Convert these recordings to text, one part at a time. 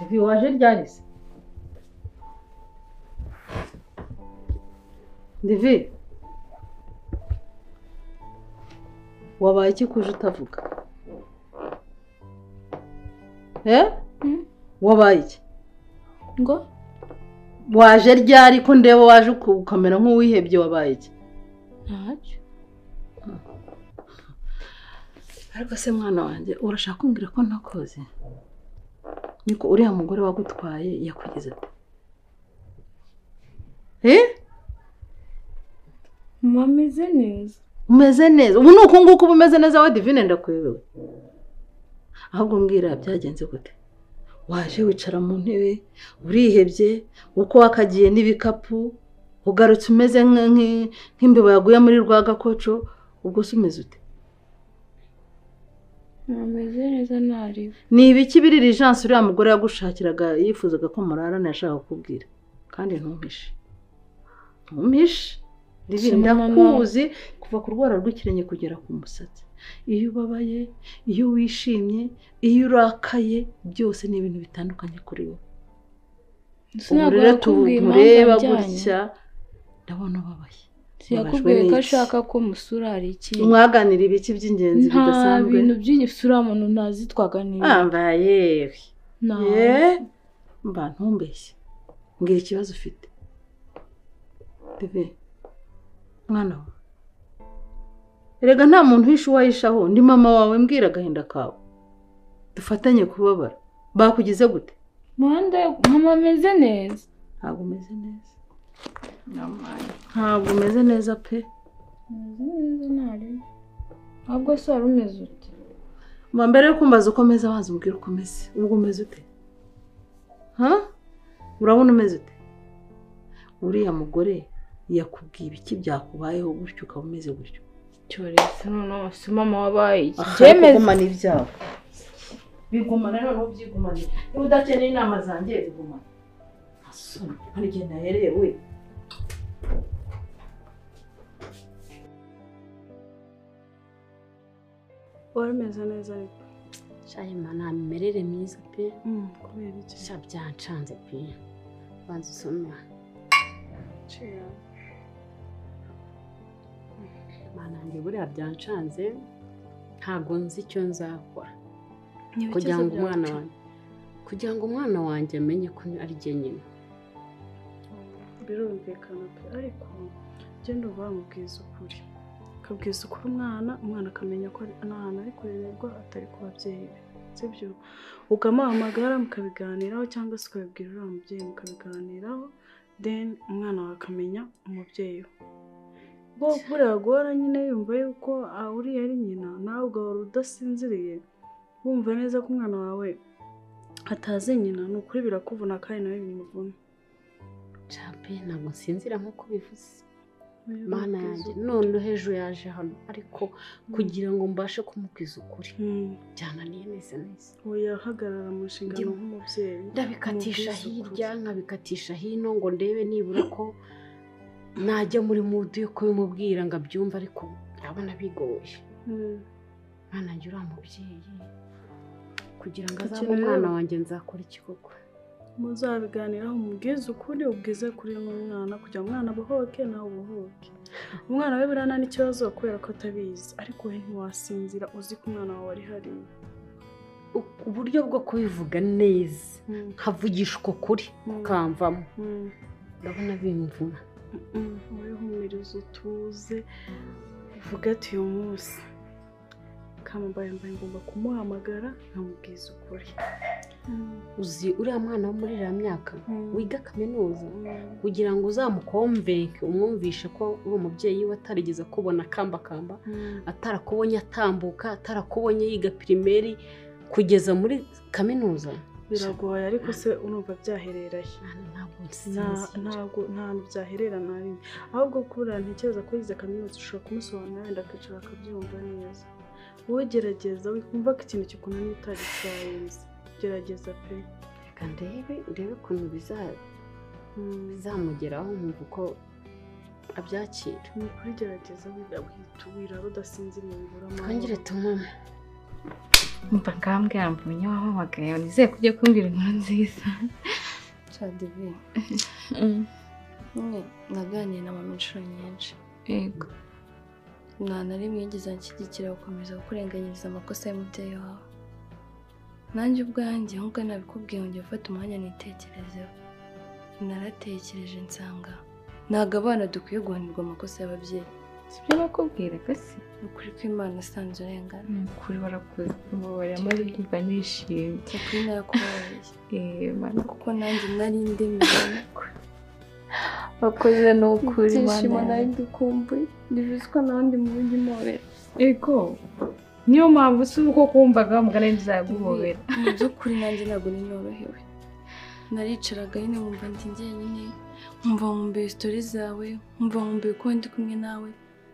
Ivi waje ryarise. Divi. Wabaye iki kuje utavuga? Wabaye iki? Ngo waje ryari ko ndeba waje ukamera nk'uwihebye wabaye iki? Ntacyo. Ariko se mwana wanjye urashaka kumbwira ko ntakoze? Niko uriya mugore wagutwaye yakugeze ate? Mumeze neza. Umeze neza. Ubu nuko nguko umeze neza wa Divine ndakwebewe. Ahubwo mbwira byagenze gute? Waje wicara mu ntebe urihebye uko wakagiye n'ibikapu ugarutse umeze nk'imbeba yaguye muri rwagakoco ubwo sumeze ute? Mumeze neza ntari. Ni ibiki biri Rigence uriya mugore yagushakiraga yifuzaga ko murarana yashaka kukubwira kandi ntumpishe. Ntumpishe. Divine ndakuzi kuva ku rwara rw'ikirenge kugera ku musatsi. Iyo ubabaye, iyo wishimye, iyo urakaye byose ni ibintu bitandukanye kuri wowe. Sinagura tureba gutya ndabona ubabaye. Yakubwiye ko ashaka ko musura hari iki. Mwaganira ibiki by'ingenzi bidasanzwe. Nta bintu by'igisura muntu nazi twaganira. Mbaye. Mba ntumbeshye. Ngira ikibazo ufite. Bebe. Mwana wawe. Erega nta muntu wishe uwayishaho ndi mama wawe mbwira agahinda kawe. Dufatanye kubabara. Bakugize gute? Mama ameze neza. Ntabwo umeze neza. Ntabwo umeze neza pe. Umeze neza ntari. Ahubwo se wari umeze ute? Mbere yo kumbaza uko umeze abanza umbwira uko umeze. Ubwo umeze ute? Urabona umeze ute? Uriya mugore yakubwiye ibiki byakubayeho gutyo ukaba umeze gutyo. Cyorese none se mama wabaye iki? Byemeze ibyawe. Bigumana none ubyigumana. Niba udakeneye inama zanjye bigumana. Asoma hari igihe naherewe. Warameze neza ariko. Shayima nta mimerere myiza pe. Kubera iki? Byancanze pe. Banza usoma. Manange buriya byancanze ntago nzi icyo nzakora kugira ngo umwana wanjye amenye ko ari jye nyine. Birumvikana pe ariko genda ubamubwiza ukuri. Kabwiza ukuri umwana akamenya ko ahantu ari kurererwa atari ku babyeyi be. Sibyo ukamuhamagara mukabiganiraho cyangwa se ukabibwira uriya mubyeyi mukabiganiraho then umwana wawe akamenya umubyeyi we. Buriya guhora nyine yumva yuko uriya ari nyina nawe ugahora udasinziriye wumva neza ko umwana wawe atazi nyina ni ukuri birakuvuna kandi nawe bimuvuna. Cape ntabwo nsinzira nk'uko bivuze. Mana yanjye none hejuru yaje hano ariko kugira ngo mbashe kumubwiza ukuri byananiye neza. Oya hagarara mu nshingano nk'umubyeyi. Ndabikatisha hirya nkabikatisha hino ngo ndebe nibura ko najya muri mudu yo kubimubwira ngo abyumve ariko ndabona bigoye. Mana njye uriya mubyeyi kugira ngo azabe umwana wanjye nzakora iki koko? Muzabiganiraho mubwize ukuri ubwize kuri n'umwana kugira umwana abuhoke nawe ubuhoke. Umwana we birana n'ikibazo kubera ko atabizi ariko we ntiwasinzira uzi ko umwana wawe ari hariya. Uburyo bwo kubivuga neza nkavugisha uko kuri kamvamo ndabona bimvuna. Wowe humiriza utuze uvuga ati uyu munsi kambaye ngomba kumuhamagara nkamubwiza ukuri. Uzi uriya mwana wo muri iriya myaka wiga kaminuza kugira ngo uzamukomveke umwumvishe ko uri umubyeyi we atarigeze kubona kambakamba atarakubonye atambuka atarakubonye yiga primaire kugeza muri kaminuza biragoye ariko se urumva byahereraye. Ntabwo byaherera na rimwe ahubwo kubura ntekereza ko yize kaminuza ushobora kumusobanurira wenda akicara akabyumva neza. Wowe gerageza wikumva ko ikintu kikunaniye utari cyarenze gerageza pe. Reka ndebe ukuntu bizamugeraho nkumva uko abyakira. Ni ukuri gerageza wirara udasinziriye wibura amahoro. Twongere tumame. mba ngambwe mbonye wahamagaye nizeye kujya kumbwira inkuru nziza. Chadivi. Naganiriye na mama inshuro nyinshi. Yego. Nta na rimwe yigeze anshyigikira gukomeza kurenganyiriza amakosa y'umubyeyi wawe. Nanjye ubwanjye nk'uko nabikubwiye ngiye gufata umwanya nitekerezeho. Naratekereje nsanga ntabwo abana dukwiye guhanirwa amakosa y'ababyeyi. Sibyo nakubwira kasi. Ukuri ko Imana asanze urengana. Ukuri warakoze kumubara amaze kumva nishimye. Ukuri narakubabariye. Mana kuko nanjye nari ndemeye. Wakoze n'ukuri Mana. Ibyishimo nari dukumbuye. Ndivuze ko n'abandi mu buryo imobera. Ego. Niyo mpamvu si uko kumvaga mugana nzaguhobera. Mu by'ukuri nanjye ntabwo nanyorohewe. Naricaraga nyine nkumva ndi njyenyine, nkumva nkumbuye story zawe, nkumva nkumbuye ko ndi kumwe nawe.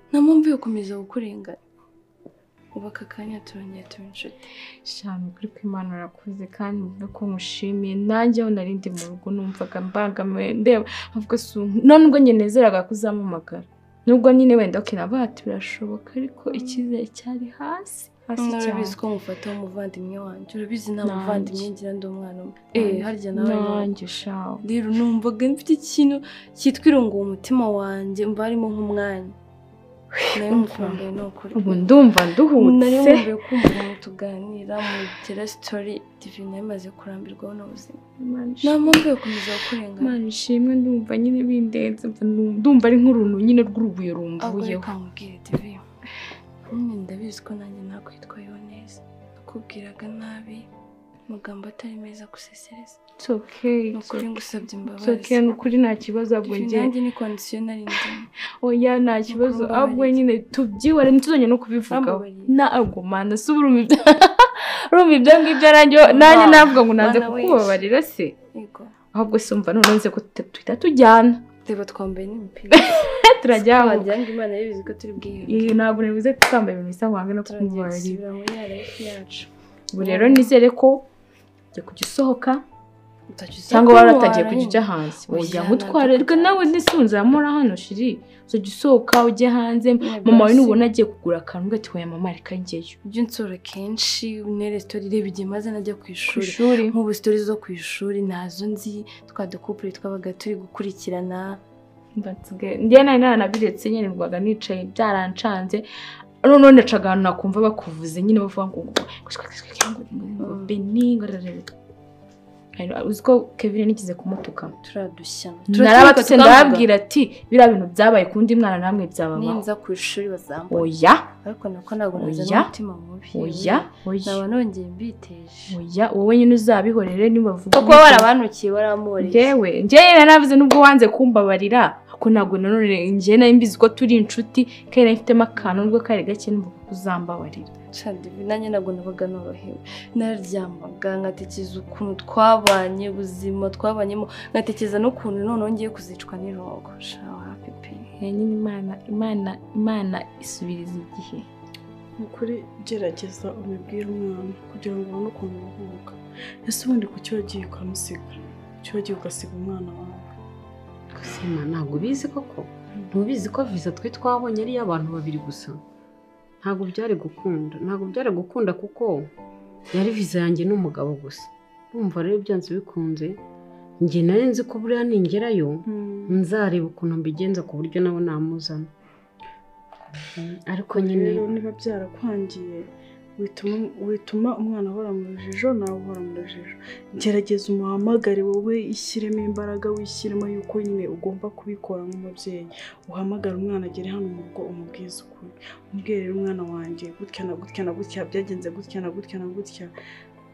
Nta mpamvu yo gukomeza kukurenganya. Ubu aka kanya turongeye tuba inshuti. Shami kuri ko Imana arakoze kandi mvuga ko mushimiye. Nanjye aho nari ndi mu rugo numvaga mbangamiwe ndeba avuga none ubwo nyenezeraga kuzampamagara. Nubwo nyine wenda kinabati birashoboka ariko icyizere cyari hasi cyane. Urabizi ko mufata umuvandimwe wanjye. Urabizi nta muvandimwe ngira ndi umwana umwe. Harya nawe nanjye shawo. Rero numvaga mfite ikintu cyitwa irungu mu mutima wanjye mba harimo nk'umwanya. Nayo mukumbuye n'ukuri. Ubu ndumva nduhutse. Nari nkumbuye kumva umuntu tuganira mu tera story divine yamaze kurambirwaho n'ubuzima. Nta mpamvu yo gukomeza kurengana. Imana ishimwe ndumva nyine bindenze ndumva ari nk'uruntu nyine rw'urubuye rumvuyeho. Ahubwo nkubwire divine. Ndabizi ko nanjye nakwitwayeho neza. Nakubwiraga nabi. Amagambo atari meza gusesereza. It's okay. Nukuri ngusabye imbabazi. It's okay nukuri nta kibazo ahubwo njye. Nanjye ni condition nari ndimo. Oya nta kibazo ahubwo nyine tubyibare ntituzonye no kubivugaho. Ntabwo mana si urumva ibyo ngibyo nanjye navuga ngo nanze kukubabarira se. Yego. Ahubwo sumva none nze ko tuhita tujyana. Reba twambaye n'imipira. Turajyaho. Wajyanga Imana yabizi ko turi bwiyunge. Ntabwo nibuze twambaye ibintu bisa nkange no kukubabarira. Muri life yacu. Ubu rero nizere ko ujya kujya usohoka cyangwa waratagiye kujya ujya hanze. Ujya mutwarerwa nawe nisunzamura hano shiri. Uzajya usohoka ujye hanze. Mama we nubona agiye kugura akantu ugati hoya mama reka njyeyo. Ujye unsura kenshi unere story reba igihe maze najya ku ishuri. Nk'ubu story zo ku ishuri nazo nzi twadukupure twabaga turi gukurikirana. Njye nari naranabiretse nyine rwaga nicaye byarancanze. None nacaga ahantu nakumva bakuvuze nyine bavuga ngo Beni uziko Kevin nikize kumutuka turadushya narabatse ndababwira ati bira bintu byabaye kundi mwana namwe byababaho ninza ku ishuri bazamba oya ariko nako ntabwo naza n'umutima mubi oya naba nongeye mbiteje oya wowe nyine uzabihorere nibavuga kuko warabanukiye waramuriye njyewe nanavuze nubwo wanze kumbabarira ko ntabwo nanone njye nari mbizi ko turi inshuti kandi nafitemo akantu nubwo kare gake numva kuzambabarira Chadivi nanjye ntabwo nabaga norohewe nararyamaga ngatekereza ukuntu twabanye ubuzima twabanyemo ngatekereza n'ukuntu none ngiye kuzicwa n'irongo shawa pepe nyine imana isubiriza igihe ukuri gerageza umubwire umwana kugira ngo ubone ukuntu uruhuka ese ubundi kuki wagiye ukamusiga kuki wagiye ugasiga umwana wawe Kusema ntabwo ubizi koko ntubizi ko visa twe twabonye ari y'abantu babiri gusa ntabwo byari gukunda kuko yari visa yanjye n'umugabo gusa urumva rero byanze bikunze njye nari nzi ko buriya ningerayo nzareba ukuntu mbigenza ku buryo nawe namuzana ariko nyine niba byarakwangiye wituma umwana ahora mu rujijo nawe uhora mu rujijo gerageza umuhamagare wowe ishyiremo imbaraga wishyiremo yuko nyine ugomba kubikora nk'umubyeyi uhamagara umwana agere hano mu rugo umubwize ukuri umubwire umwana wanjye gutya na gutya na gutya byagenze gutya na gutya na gutya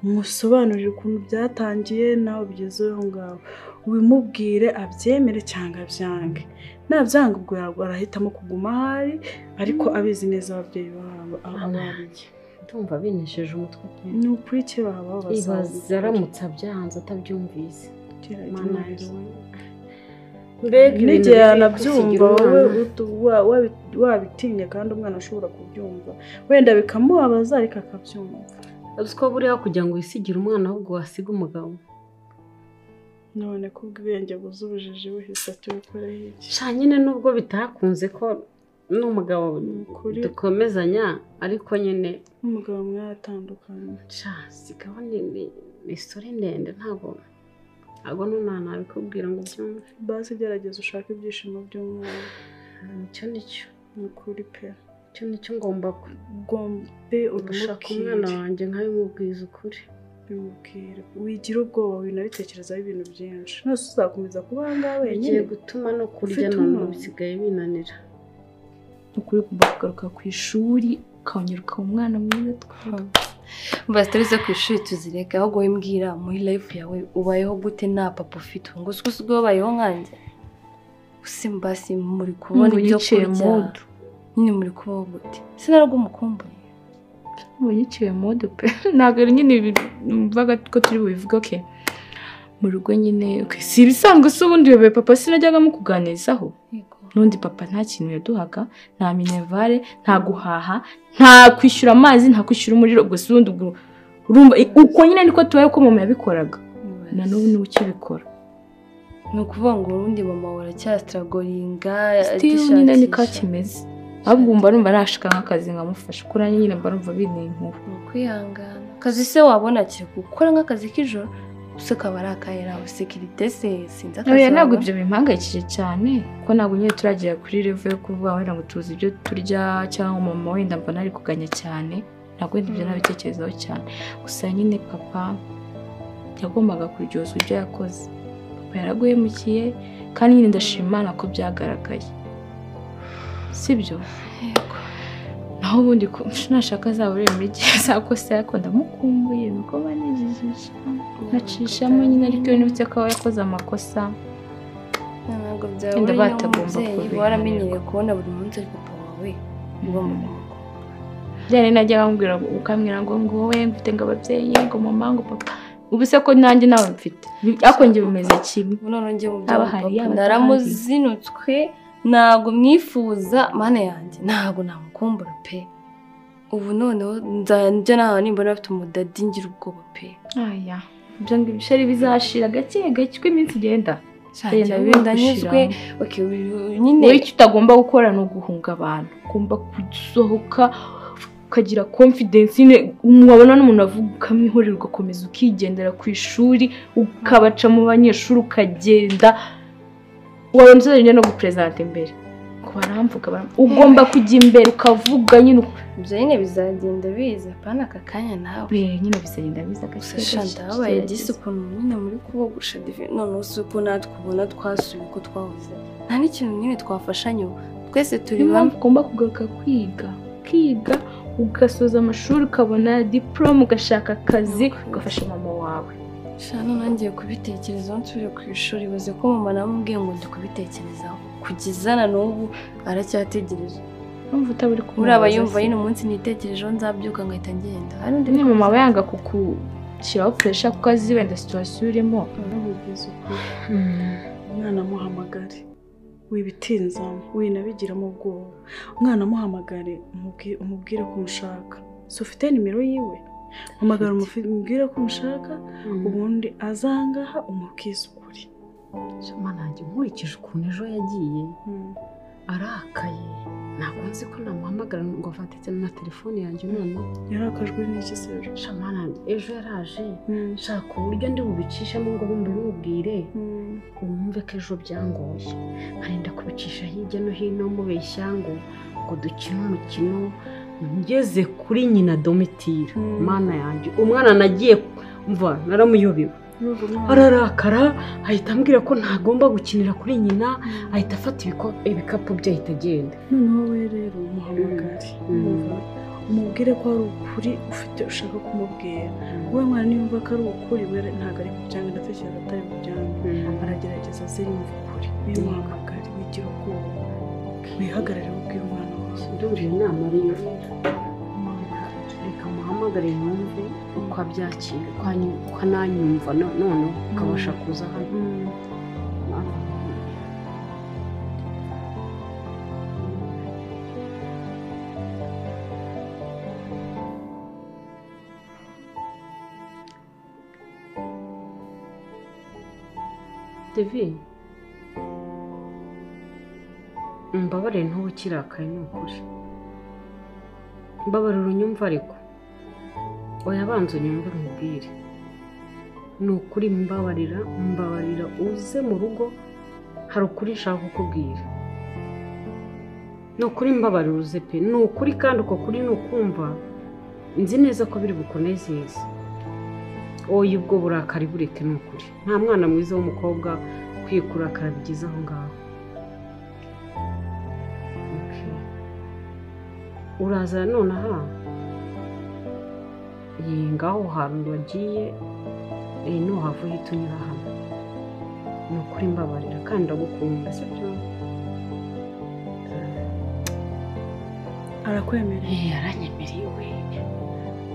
musobanurire ukuntu byatangiye nawe bigezeho ngaho ubimubwire abyemere cyangwa abyange nabyanga ubwo arahitamo kuguma ahari ariko abizi neza ababyeyi babo abariye ndumva binesheje umutwe ni ukuri cye baba bazaza aramutse abyanze atabyumvise n'igihe yanabyumva wowe wabitinya kandi umwana ashobora kubyumva wenda bikamubabaza ariko akabyumva uzi ko buriya kugira ngo wisigire umwana ahubwo wasiga umugabo none ko ubwenge buze ubujiji wihise tubikoreho iki sha nyine nubwo bitakunze ko n'umugabo dukomezanya ariko nyine n'umugabo mwatandukanye sigaho ni istori ndende ntabwo nunana nabikubwira ngo byumve basi gerageza ushake ibyishimo by'umwana icyo nicyo ni ukuri pe icyo nicyo ngomba ushaka umwana wanjye nkabimubwiza ukuri bimubwire wigira ubwoba winabitekerezaho ibintu byinshi nose uzakomeza kuba aha ngaha wenyine bigiye gutuma no kurya none bisigaye binanira ukuri ugomba kugaruka ku ishuri ukongera ukaba umwana mwiza mba zitarize ku ishuri tuzireke ahubwo wimbwira muri life yawe ubayeho gute nta papa ufite ngo usigaye wabayeho nkanjye usimbasi muri kubona ibyo kurya nyine muri kubaho gute sinarwo umukumbuye yiciye mode pe ntabwo nyine numvaga ko turi bubivuge okay mu rugo nyine si ibisanzwe se ubundi bebe papa sinajyaga mukuganirizaho n'undi papa nta kintu yaduhaga nta minervare nta guhaha nta kwishyura amazi nta kwishyura umuriro ubwo se ubundi urumva uko nyine niko tubaye ko mama yabikoraga na n'ubu niwe ukibikora ni ukuvuga ngo urundi mama waracyasitaragoringa still nyine niko kimeze ahubwo mba numva nashaka nk'akazi nkamufasha kuri nanjye nyine mba numva binteye inkuru ni ukwihangana akazi se wabona kiri gukora nk'akazi k'ijoro gusa kaba ari akahera sekirite se sinzi akazi ntabwo ibyo bimpangayikije cyane kuko ntabwo nyine turagera kuri level yo kuvuga wenda ngo tuzi ibyo turya cyangwa mama wenda mbona ari kuganya cyane ntabwo wenda ibyo nabitekerezaho cyane gusa nyine papa yagombaga kuryozwa ibyo yakoze papa yaraguhemukiye kandi nyine ndashima Imana ko byagaragaye sibyo yego naho ubundi ko nashaka azabure muri gihe zakose ariko ndamukumbuye nuko banejejije nacishamo nyine ariko nibutse ko yakoze amakosa ntabwo byabura n'umubyeyi waramenyereye kubona buri munsi ari papa wawe ugomba byane najyaga nkubwira ukambwira ngo wowe mfite ngo ababyeyi ngo mama ngo papa ubu se ko nanjye nawe mfite ariko njye bimeze kimwe none njye mu byo naramuzinutswe ntabwo mwifuza mana yanjye ntabwo namukumbura pe ubu noneho nzajya nawe nimbona bafite umudadi ngira ubwoba pe aya ibyo ngibyo sheri bizashira gake gake uko iminsi igenda ndanyuzwe nyine wowe icyo utagomba gukora ni uguhunga abantu ugomba gusohoka ukagira confidence nyine wabona n'umuntu avuga ukamwihorera ugakomeza ukigendera ku ishuri ukabaca mu banyeshuri ukagenda wabona uzajya no gupresenta imbere ko baramvuga ugomba kujya imbere ukavuga nyine ibyo nyine bizagenda biza pana aka kanya nawe nyine bizagenda biza gusa shanda habaye discipline nyine muri kubogosha none uko natwe ubona twasubiye uko twahoze nta n'ikintu nyine twafashanya twese turi bamwe ugomba kugaruka kwiga ugasoza amashuri ukabona diplome ugashaka akazi ugafasha mama wawe shano nangiye kubitekerezaho nsubire ku ishuri baze ko mama namubwiye ngo ndi kubitekerezaho kugeza na n'ubu aracyategereje numva utaburi kumwe uraba yumva yino munsi nitekerejeho nzabyuka ngahita ngenda hari undi ni mama we yanga kukushyiraho pressure kuko azi wenda situation urimo uramubwiza ukuri umwana amuhamagare wibitinzamo winabigiramo ubwoba umwana amuhamagare umubwire ko umushaka so ufite nimero yiwe hamagara umubwire ko umushaka ubundi azangaha umubwiza ukuri Mana yanjye nkurikije ukuntu ejo yagiye arakaye ntabwo nzi ko namuhamagara ngo afate na telefone yanjye none yarakajwe n'iki se Mana ejo yaraje nshaka uburyo ndi bubicishamo ngo bumubwire umve ko ejo byangoye nkarinda kubicisha hirya no hino mubeshya ngo dukine umukino ngeze kuri nyina Domitira Mana yanjye umwana nagiye mva naramuyobewe ararakara ahita ambwira ko ntagomba gukinira kuri nyina ahita afata ibikapu bye ahita agenda noneho we rero umuhamagare umubwire ko ari ukuri ufite ushaka kumubwira wowe mwana niyumva ko ari ukuri we ntabwo ari kubyanga ndatekereza atari kubyanga aragerageza aze yumva ukuri wimuhamagare wigira ubwoba wihagarare ubwira umwana wawe ndumva inama ariyo reka muhamagare yumve uko abyakira uko ananyumva none ukabasha kuza hano Devi mbabarire ntuba ukirakaye ni ukuri mbabarira unyumva ariko oya banza unyumve nkubwire ni ukuri mbabarira uze mu rugo hari ukuri nshaka kukubwira ni ukuri mbabarira uze pe ni ukuri kandi uko kuri ni ukumva nzi neza ko biri bukunezeza oya ubwo burakari bureke ni ukuri nta mwana mwiza w'umukobwa ukwiye kurakara bigeze aho ngaho uraza nonaha ngaho hantu wagiye nuhava uhita unyura hano ni ukuri mbabarira kandi ndagukunda sibyo arakwemereye aranyemereye we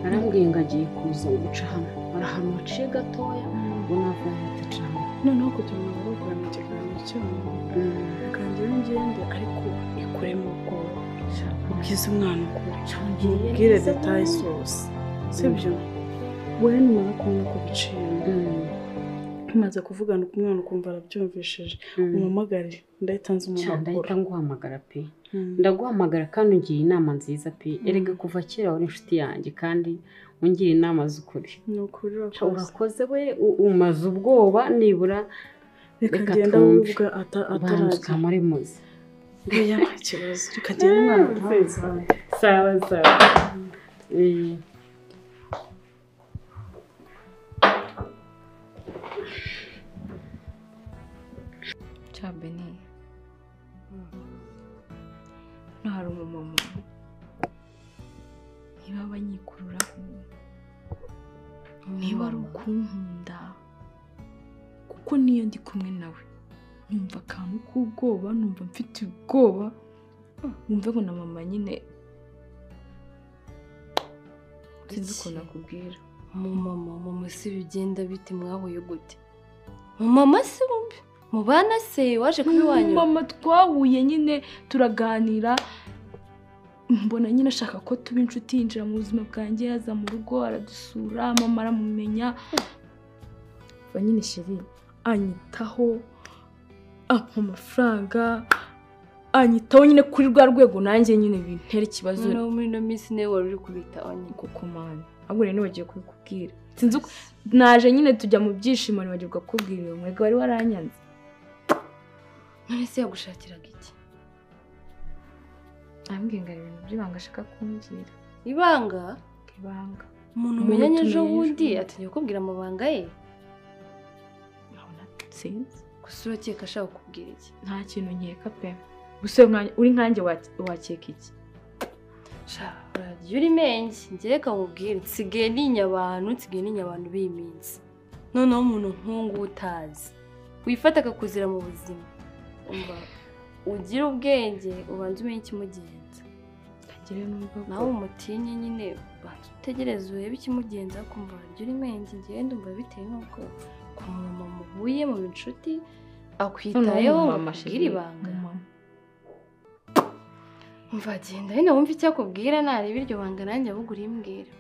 arambwiye ngo agiye kuza guca hano hari ahantu haciye gatoya ngo nava ahita aca hano noneho kugira ngo bagure mu kiganiro cyabo reka njyewe ngende ariko ikure mu bwoba ubwize umwana ukuri ubwire detaye zose sibyo wowe numara kubona ko biciye tumaze kuvugana ku mwana ukumva arabyumvishije umuhamagare ndahita nzi umuntu akora ndahita nguhamagara pe ndaguhamagara kandi ungira inama nziza pe erega kuva kera wari inshuti yanjye kandi ungira inama z'ukuri ni ukuri urakoze we umaze ubwoba nibura reka ngenda wubwa ataraza kamare muzi oya nta kibazo reka ngenda umwana sawa Beni no hari umumama niba banyikururaho niba ari ukunkunda kuko niyo ndi kumwe nawe numva akantu k'ubwoba numva mfite ubwoba wumve ngo na mama nyine sinzi ukuntu akubwira mama si bigenda bite mwahuye gute mama si mubana se waje kuri wanyu mama twahuye nyine turaganira mbona nyine ashaka ko tuba inshuti yinjira mu buzima bwanjye yaza mu rugo aradusura mama aramumenya nyine sheri anyitaho ampa amafaranga anyitaho nyine kuri rwa rwego nanjye nyine bintera ikibazo no muri no minsi ne wari uri kubitaho nyine kuko mana ahubwo rero bagiye kubikubwira sinzi naje nyine tujya mu byishimo nibagirwa kubwira uwo mwega wari waranyanze none se yagushakiraga iki ambwiye ngo ibintu by'ibanga ashaka kumbwira ibanga umuntu umenyanye ejo bundi atinya kubwira amabanga ye sinzi gusa urakeka ashaka kukubwira iki nta kintu nkeka pe gusa uri nkanjye wakeka iki urajya uri menge njye reka nkubwire nsigaye ninya abantu b'iminsi noneho umuntu nk'uwo utazi wifata akakuzira mu buzima ugira ubwenge ubanza umenye ikimugenza nawe umutinye nyine ubanza utegereze urebe ikimugenza kumva urajya uri menge njyewe ndumva bitewe n'uko ku mama muhuye mu inshuti akwitayeho mubwira ibanga umva agenda nyine wumva icyo akubwira nareba iryo banga nanjye ahubwo urimbwira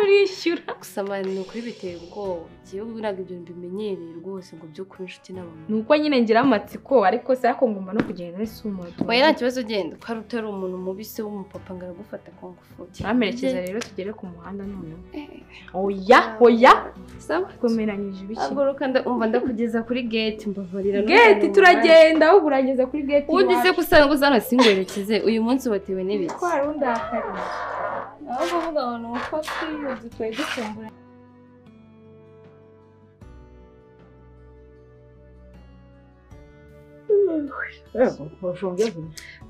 urishyura gusa ni ukuri biteye ubwoba igihugu ntabwo ibyo mbimenyereye rwose ngo byo kuba inshuti n'abantu ni uko nyine ngira amatsiko ariko se ariko ngomba no kugenda n'isumoto oya nta kibazo ugenda ko ari utari umuntu mubi se w'umupapa ngo aragufata ku ngufu turamerekeza rero tugere ku muhanda noneho oya twemeranyije ibiki haguruka umva ndakugeza kuri gate mbavarira gate turagenda ahubwo urageza kuri gate ugize gusanga uzana singorekeze uyu munsi watewe n'ibiki twari undakari aho kuvuga ngo ni uko twiyuze twari dukumbura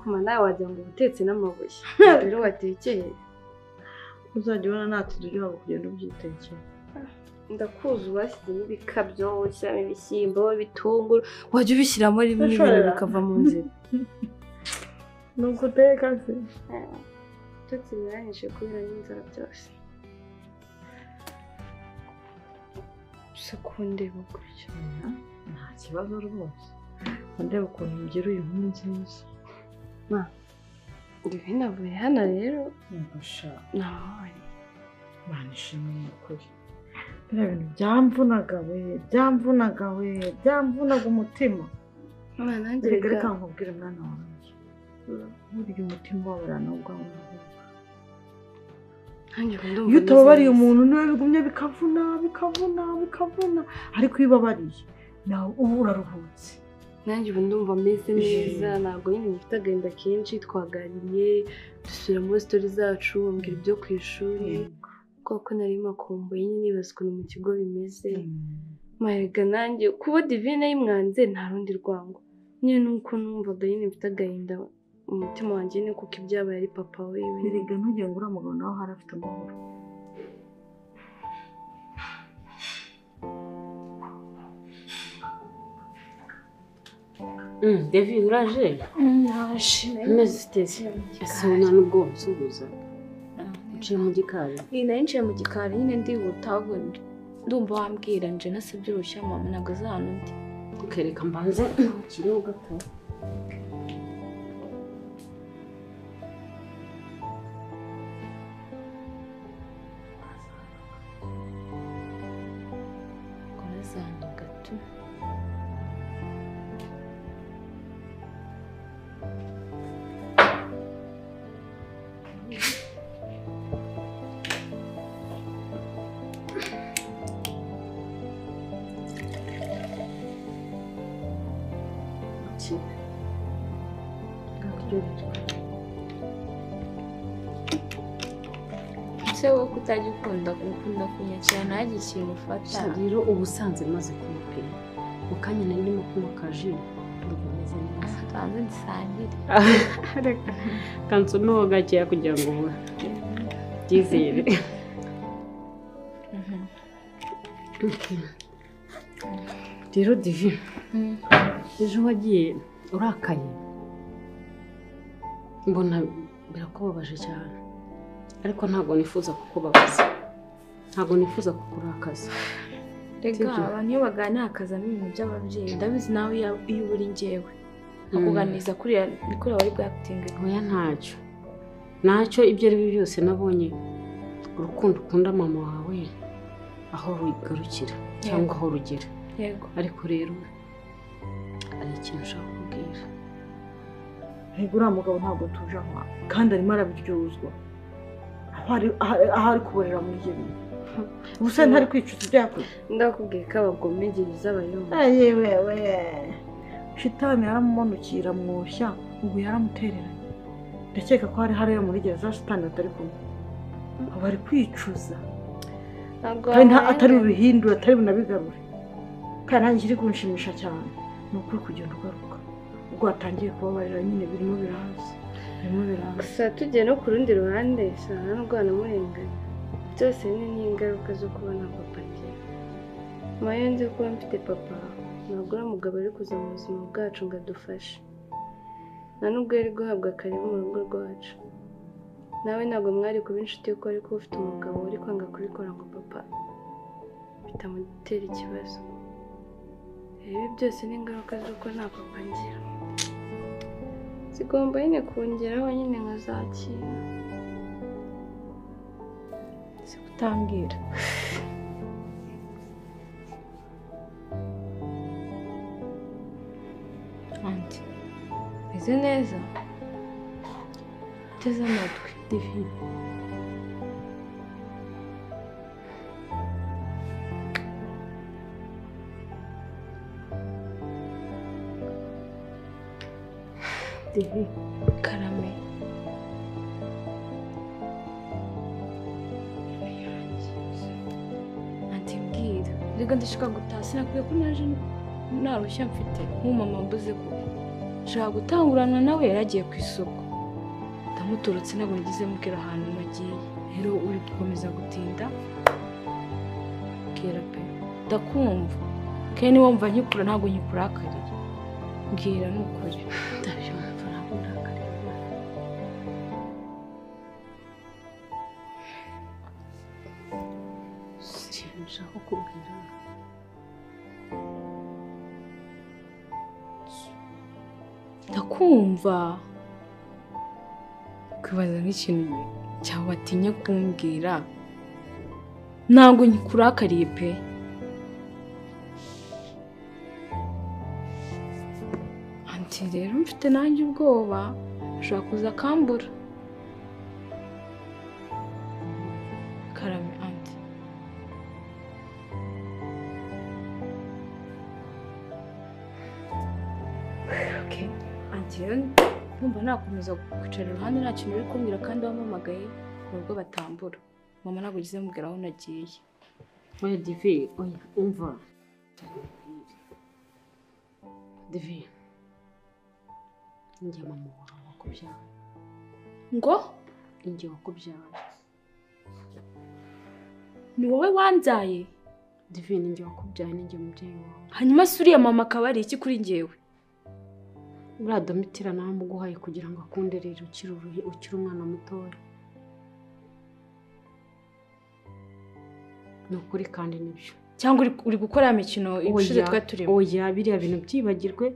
kuma nawe wagira ngo ubutetse n'amabuye rero watekeye uzajya ubona natwe tujya kugenda ubyitekeye ndakuzi ubashyizemo ibikabyo ushyiramo ibishyimbo ibitunguru wajya ubishyiramo rimwe ibintu bikava mu nzira ni uguteka se tutsi birangije kubera n'inzara byose gusa kundeba gutya nta kibazo rwose ndeba ukuntu ngira uyu nkuru nziza ibi navuye hano rero ngusha nawe banishimiye ukuri biriya bintu byamvunaga umutima nanjye reka nkubwire mwana wanjye burya umutima wabarana ubwawe iyo utababariye umuntu niwe bigumye bikavuna ariko iyo ubabariye nawe uba uraruhutse nanjye ubu ndumva ameze neza ntabwo nyine mfite agahinda kenshi twaganiriye dusubira muri sitori zacu bambwira ibyo ku ishuri kuko nari makumbuye nyine nibaza ukuntu mu kigo bimeze marega nanjye kuba divine yimwanze nta rundi rwango nyine nuko numvaga nyine mfite agahinda umutima wanjye ni kuko ibyabaye ari papa wewe erega ntugire ngo uriya mugabo nawe hari afite amahoro Devi uraje umeze uteze ese nta n'ubwo nsuhuza uciye mu gikari nari nciye mu gikari nyine ndihuta ndumva wambwira nje nasabye uruhushya mama ntabwo azi ahantu ndi ukereka mbanze kiriho gato korazana gato ese wowe kutajya ukunda kunyakira ntagire ikintu ufata rero ubusanzwe maze kumupima mu kanya nari ndimo kunywa akaji ndumva meze neza tubanze dusangire kansomeho gakeya kugira ngo byizere rero Divi ejo wagiye urakaye mbona birakubabaje cyane ariko ntabwo nifuza kukubabaza ntabwo nifuza kukurakaza rega abantu iyo baganira hakazamo ibintu by'ababyeyi ndabizi nawe iyo uri njyewe akuganiriza kuriya wari bwakitinge oya ntacyo ibyo ari byo byose nabonye urukundo ukunda mama wawe aho rugarukira cyangwa aho rugera yego ariko rero hari ikintu ushaka kubwira rega uriya mugabo ntabwo tuje aho kandi arimo arabiryozwa aho ari kuborera muri ibyo bintu ubusa ntari kwicuza ibyo yakoze ndakubwiye ko abagomegeri z'abayumva yewe shitani yaramumanukira mwoshya ubu yaramutereranye ndakeka ko hari hariya muri gereza shitani batari kumwe bari kwicuza kandi atari bubihindure atari bunabigarure kandi nanjye kiri kunshimisha cyane ni ukuri kugenda ugaruka ubwo watangiye kubabarira nyine birimo biraza gusa tugiye no ku rundi ruhande sana nubwo wanamurenganya byose ni ingaruka zo kubona papa njye mayo nzi kuba mfite papa ntabwo uriya mugabo ari kuza mu buzima bwacu ngo adufashe nta nubwo yari guhabwa karibu mu rugo rwacu nawe ntabwo mwari kuba inshuti yuko ariko ufite umugabo uri kwanga kubikora ngo papa bitamutera ikibazo ibi byose ni ingaruka z'uko nta papa ngira zigomba nyine kongeraho nyine nkazakira si kutambwira anti meze neza uteze amatwi Divi Divi karame anti mbwira reka ndashaka gutaha sinakwiye ko naje nta ruhushya mfite nk'umumama mbuze kuko nshaka gutangurana nawe yari agiye ku isoko ndamuturutse ntabwo ngize mubwira ahantu nagiye rero uri gukomeza gutinda bwira pe ndakumva kandi niba wumva nkikura ntabwo nkikurakariye mbwira ni ukuri ndabyumva ntabwo ndakariye ikintu nshaka kukubwira ndakumva kwibaza nk'ikintu cyawe watinya kumbwira ntabwo nkikurakariye pe anti rero mfite nanjye ubwoba ashobora kuza akambura karame anti okay anti rero numva nakomeza kwicara iruhande nta kintu uri kumbwira kandi wampamagaye nubwo batambura mama ntabwo ugize mubwira aho nagiye oya divi oya umva divi njye mama wawe wakubyaye ngo njye wakubyaye ni wowe wanzaye divi njye wakubyaye njye mubyeyi wawe hanyuma se uriya mama akaba ari iki kuri njyewe uriya Domitira naramuguhaye kugira ngo akunde rero ukiri umwana mutoya ni ukuri kandi nibyo cyangwa uri gukora imikino ibushize twaturimo oya biriya bintu byibagirwe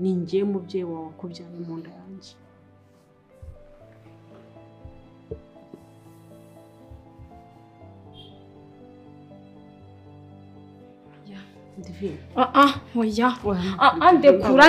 ni njye mubyeyi wawe wakubyaye mu nda yanjye Divine oya ndekura